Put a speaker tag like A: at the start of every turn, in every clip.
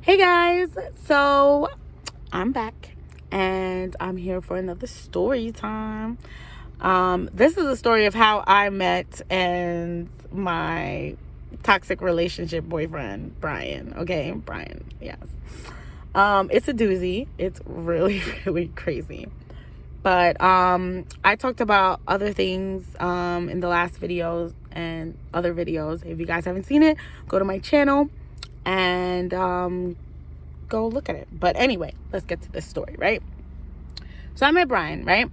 A: Hey guys, so I'm back and I'm here for another story time. This is a story of how I met and my toxic relationship boyfriend, Brian. Okay, Brian, yes. It's a doozy. It's really, really crazy. But I talked about other things in the last videos and other videos. If you guys haven't seen it, go to my channel and go look at it. But anyway, let's get to this story, right? So I met Brian, right?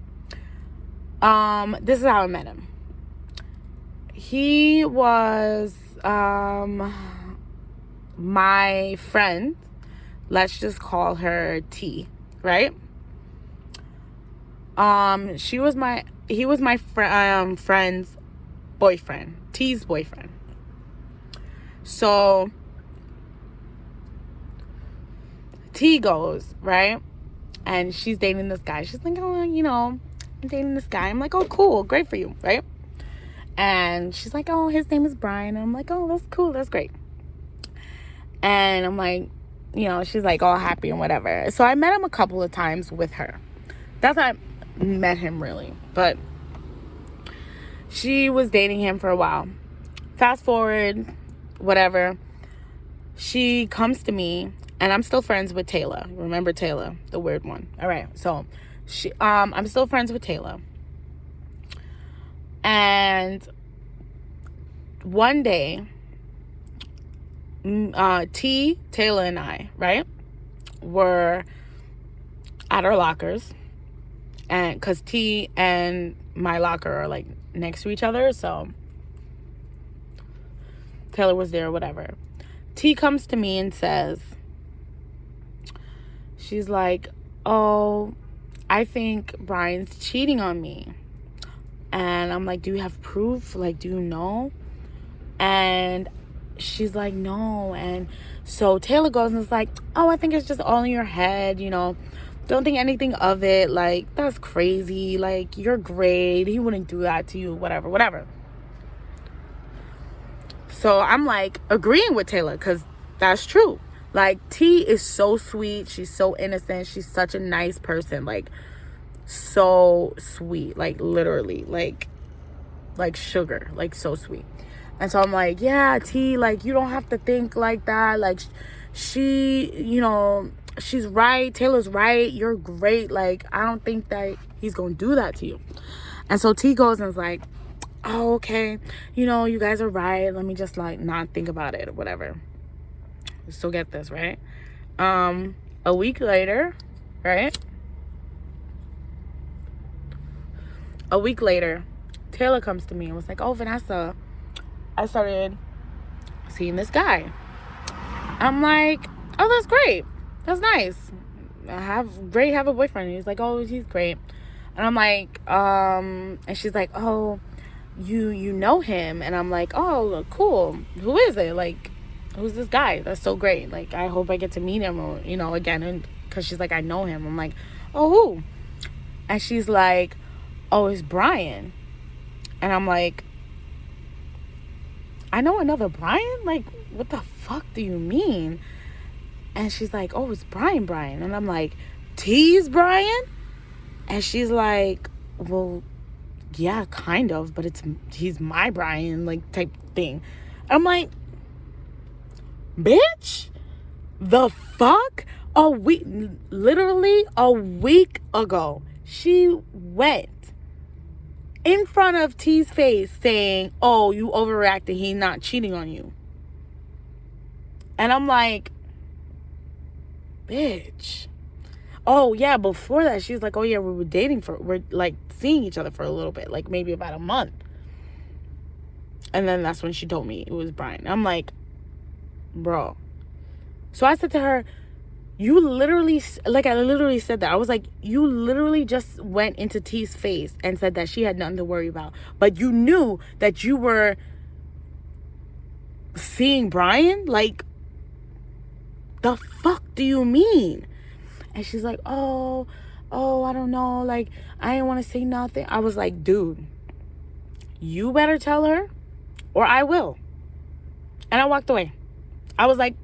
A: This is how I met him. He was my friend. Let's just call her T, right? He was my friend's boyfriend, T's boyfriend. So T goes, right? And she's dating this guy. She's like, oh, I'm dating this guy. I'm like, oh, cool. Great for you, right? And she's like, oh, his name is Brian. And I'm like, oh, that's cool. That's great. And I'm like, she's like all happy and whatever. So I met him a couple of times with her. That's how I met him, really. But she was dating him for a while. Fast forward, whatever. She comes to me. And I'm still friends with Taylor. Remember Taylor, the weird one. All right. So I'm still friends with Taylor. And one day, Taylor and I, right, were at our lockers. And because T and my locker are like next to each other. So Taylor was there, whatever. T comes to me and says, she's like, oh, I think Brian's cheating on me. And I'm like, do you have proof? Like, do you know? And she's like, no. And so Taylor goes and is like, oh, I think it's just all in your head, Don't think anything of it. Like, that's crazy. Like, you're great. He wouldn't do that to you, whatever. So I'm like agreeing with Taylor because that's true. Like, T is so sweet. She's so innocent. She's such a nice person. Like, so sweet. Like, literally. Like sugar. Like, so sweet. And so I'm like, yeah, T, like, you don't have to think like that. Like, she's right. Taylor's right. You're great. Like, I don't think that he's going to do that to you. And so T goes and is like, oh, okay. You guys are right. Let me just, like, not think about it or whatever. So get this, right? A week later, right? A week later, Taylor comes to me and was like, oh, Vanessa, I started seeing this guy. I'm like, oh, that's great. That's nice. Have a boyfriend. And he's like, oh, he's great. And I'm like, and she's like, oh, you know him? And I'm like, oh, cool. Who is it? Like, who's this guy? That's so great. Like, I hope I get to meet him or, again. And because she's like, I know him. I'm like, oh, who? And she's like, oh, it's Brian. And I'm like, I know another Brian? Like, what the fuck do you mean? And she's like, oh, it's Brian. And I'm like, T's Brian? And she's like, well, yeah, kind of, but he's my Brian, like, type thing. I'm like, bitch, the fuck? Literally a week ago, she went in front of T's face saying, oh, you overreacted, he's not cheating on you. And I'm like, bitch. Oh, yeah, before that, she's like, oh, yeah, we're like seeing each other for a little bit, like maybe about a month. And then that's when she told me it was Brian. I'm like, bro. So I said to her, you literally, like, I literally said that. I was like, you literally just went into T's face and said that she had nothing to worry about. But you knew that you were seeing Brian? Like, the fuck do you mean? And she's like, oh, I don't know. Like, I didn't want to say nothing. I was like, dude, you better tell her or I will. And I walked away. I was like,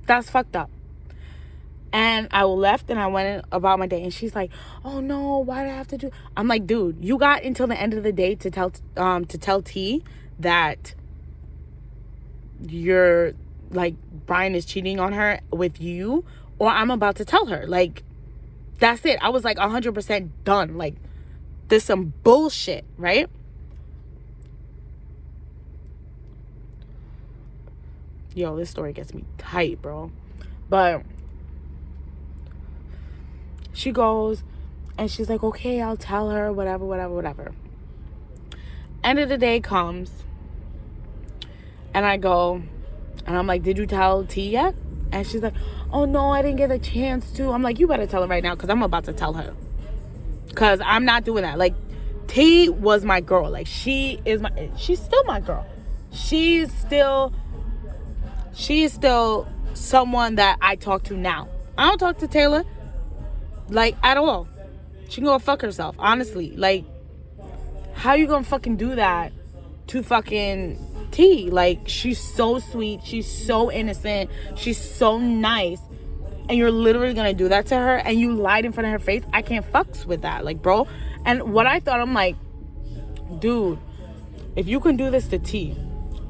A: That's fucked up. And I left and I went about my day. And she's like, oh no, why did I have to do? I'm like, dude, you got until the end of the day to tell T that you're like, Brian is cheating on her with you, or I'm about to tell her. Like, that's it. I was like 100% done. Like, there's some bullshit, right? Yo, this story gets me tight, bro. But she goes and she's like, okay, I'll tell her, whatever. End of the day comes and I go and I'm like, did you tell T yet? And she's like, oh no, I didn't get a chance to. I'm like, you better tell her right now, because I'm about to tell her, because I'm not doing that. Like, T was my girl. Like, she's still my girl. She's still someone that I talk to now. I don't talk to Taylor, like, at all. She can go fuck herself, honestly. Like, how you gonna fucking do that to fucking T? Like, she's so sweet, she's so innocent, she's so nice, and you're literally gonna do that to her, and you lied in front of her face? I can't fucks with that, like, bro. And what I thought, I'm like, dude, if you can do this to T,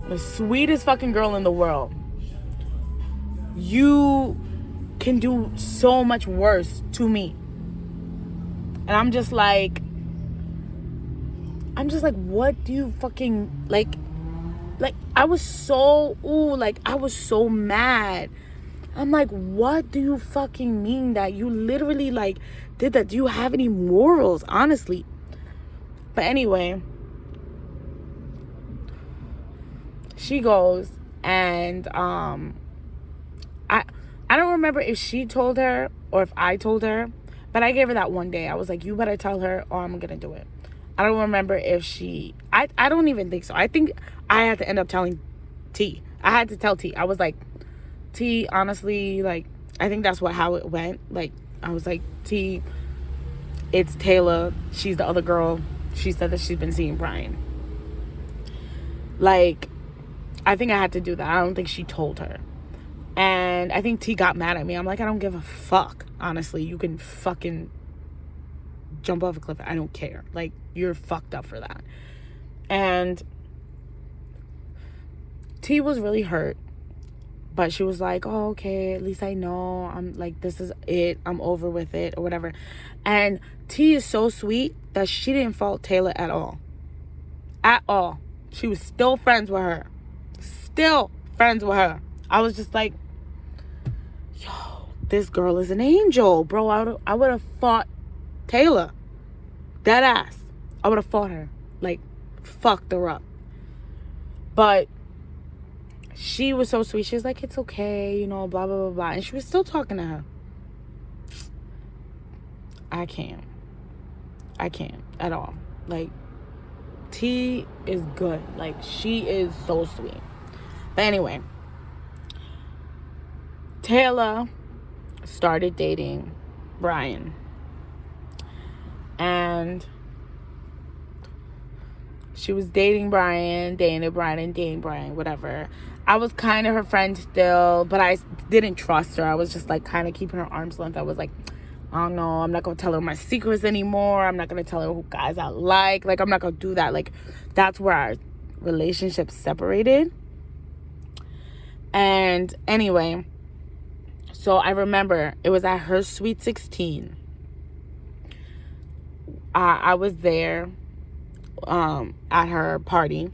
A: the sweetest fucking girl in the world, you can do so much worse to me. And I'm just like, what do you fucking, like, I was so, I was so mad. I'm like, what do you fucking mean that you literally, like, did that? Do you have any morals, honestly? But anyway, she goes and, I don't remember if she told her or if I told her, but I gave her that one day. I was like, you better tell her or I'm gonna do it. I don't remember if I don't even think so. I think I had to end up telling T. I had to tell T. I was like, T, honestly, like, I think that's how it went. Like, I was like, T, it's Taylor. She's the other girl. She said that she's been seeing Brian. Like, I think I had to do that. I don't think she told her. And I think T got mad at me. I'm like, I don't give a fuck. Honestly, you can fucking jump off a cliff. I don't care. Like, you're fucked up for that. And T was really hurt. But she was like, oh, okay, at least I know. I'm like, this is it. I'm over with it or whatever. And T is so sweet that she didn't fault Taylor at all. At all. She was still friends with her. Still friends with her. I was just like, yo, this girl is an angel, bro. I would have fought Taylor. Dead ass. I would have fought her. Like, fucked her up. But she was so sweet. She was like, it's okay, you know, blah, blah, blah, blah. And she was still talking to her. I can't at all. Like, T is good. Like, she is so sweet. But anyway, Taylor started dating Brian. And she was dating Brian, whatever. I was kind of her friend still, but I didn't trust her. I was just, like, kind of keeping her arm's length. I was like, I don't know, I'm not going to tell her my secrets anymore. I'm not going to tell her who guys I like. Like, I'm not going to do that. Like, that's where our relationship separated. And anyway, so I remember it was at her Sweet 16. I was there at her party,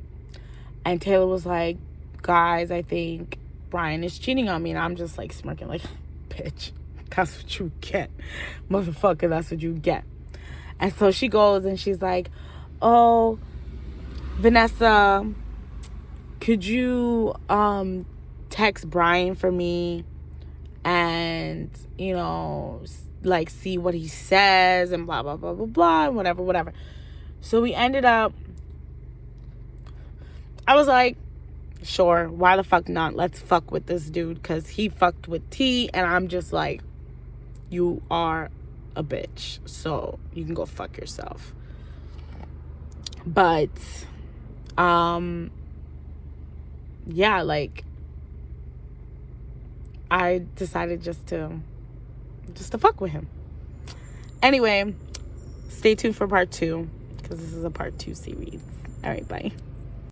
A: and Taylor was like, guys, I think Brian is cheating on me. And I'm just like smirking, like, bitch, that's what you get, motherfucker, that's what you get. And so she goes and she's like, oh, Vanessa, could you text Brian for me and, you know, like, see what he says and blah, blah, blah, blah, blah, and whatever. So we ended up, I was like, sure, why the fuck not? Let's fuck with this dude, because he fucked with T, and I'm just like, you are a bitch, so you can go fuck yourself. But yeah, like, I decided just to fuck with him. Anyway, stay tuned for part 2 because this is a part 2 series. All right, bye.